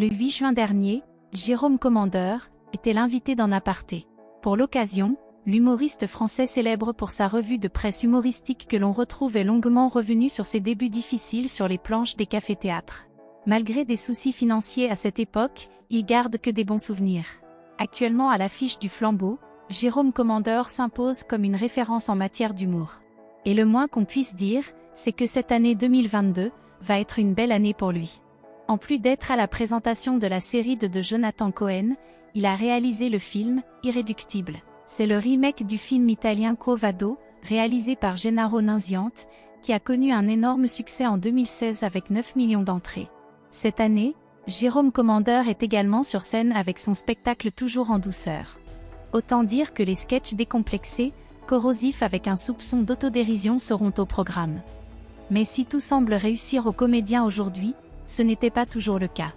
Le 8 juin dernier, Jérôme Commandeur était l'invité d'En Aparté. Pour l'occasion, l'humoriste français célèbre pour sa revue de presse humoristique que l'on retrouve est longuement revenu sur ses débuts difficiles sur les planches des cafés-théâtres. Malgré des soucis financiers à cette époque, il garde que des bons souvenirs. Actuellement à l'affiche du Flambeau, Jérôme Commandeur s'impose comme une référence en matière d'humour. Et le moins qu'on puisse dire, c'est que cette année 2022 va être une belle année pour lui. En plus d'être à la présentation de la série de Jonathan Cohen, il a réalisé le film Irréductible. C'est le remake du film italien Quo Vado, réalisé par Gennaro Nunziante, qui a connu un énorme succès en 2016 avec 9 millions d'entrées. Cette année, Jérôme Commandeur est également sur scène avec son spectacle Toujours en douceur. Autant dire que les sketchs décomplexés, corrosifs avec un soupçon d'autodérision seront au programme. Mais si tout semble réussir aux comédiens aujourd'hui, ce n'était pas toujours le cas.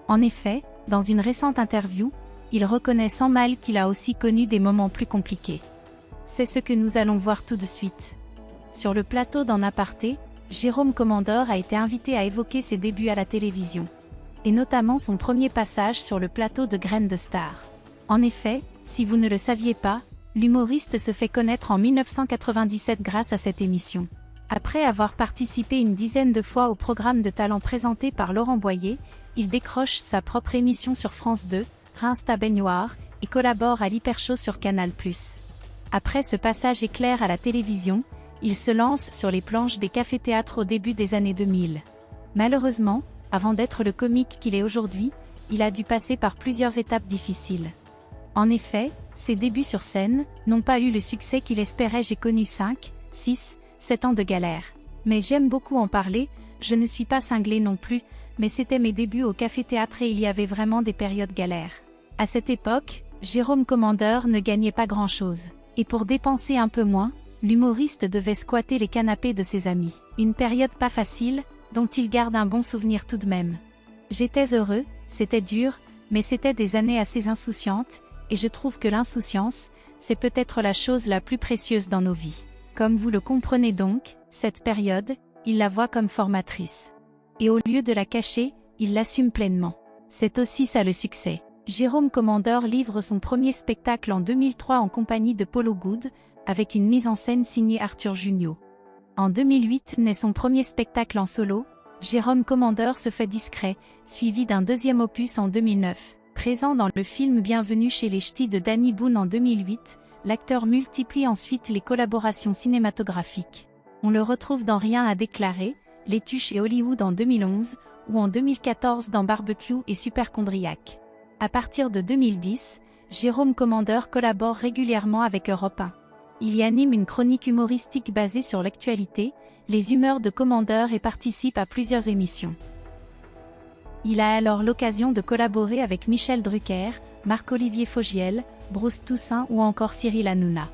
En effet, dans une récente interview, il reconnaît sans mal qu'il a aussi connu des moments plus compliqués. C'est ce que nous allons voir tout de suite. Sur le plateau d'En Aparté, Jérôme Commandeur a été invité à évoquer ses débuts à la télévision. Et notamment son premier passage sur le plateau de Graines de Star. En effet, si vous ne le saviez pas, l'humoriste se fait connaître en 1997 grâce à cette émission. Après avoir participé une dizaine de fois au programme de talent présenté par Laurent Boyer, il décroche sa propre émission sur France 2, Reims ta baignoire, et collabore à l'Hyper Show sur Canal+. Après ce passage éclair à la télévision, il se lance sur les planches des cafés-théâtres au début des années 2000. Malheureusement, avant d'être le comique qu'il est aujourd'hui, il a dû passer par plusieurs étapes difficiles. En effet, ses débuts sur scène n'ont pas eu le succès qu'il espérait. J'ai connu 5, 6, 7 ans de galère. Mais j'aime beaucoup en parler, je ne suis pas cinglé non plus, mais c'était mes débuts au café-théâtre et il y avait vraiment des périodes galères. À cette époque, Jérôme Commandeur ne gagnait pas grand-chose. Et pour dépenser un peu moins, l'humoriste devait squatter les canapés de ses amis. Une période pas facile, dont il garde un bon souvenir tout de même. J'étais heureux, c'était dur, mais c'était des années assez insouciantes, et je trouve que l'insouciance, c'est peut-être la chose la plus précieuse dans nos vies. Comme vous le comprenez donc, cette période, il la voit comme formatrice. Et au lieu de la cacher, il l'assume pleinement. C'est aussi ça le succès. Jérôme Commandeur livre son premier spectacle en 2003 en compagnie de Paulo Good, avec une mise en scène signée Arthur Junio. En 2008 naît son premier spectacle en solo, Jérôme Commandeur se fait discret, suivi d'un deuxième opus en 2009. Présent dans le film Bienvenue chez les Ch'tis de Danny Boone en 2008, l'acteur multiplie ensuite les collaborations cinématographiques. On le retrouve dans Rien à déclarer, Les Tuches et Hollywood en 2011, ou en 2014 dans Barbecue et Superchondriac. À partir de 2010, Jérôme Commandeur collabore régulièrement avec Europe 1. Il y anime une chronique humoristique basée sur l'actualité, les humeurs de Commandeur et participe à plusieurs émissions. Il a alors l'occasion de collaborer avec Michel Drucker, Marc-Olivier Fogiel, Bruce Toussaint ou encore Cyril Hanouna.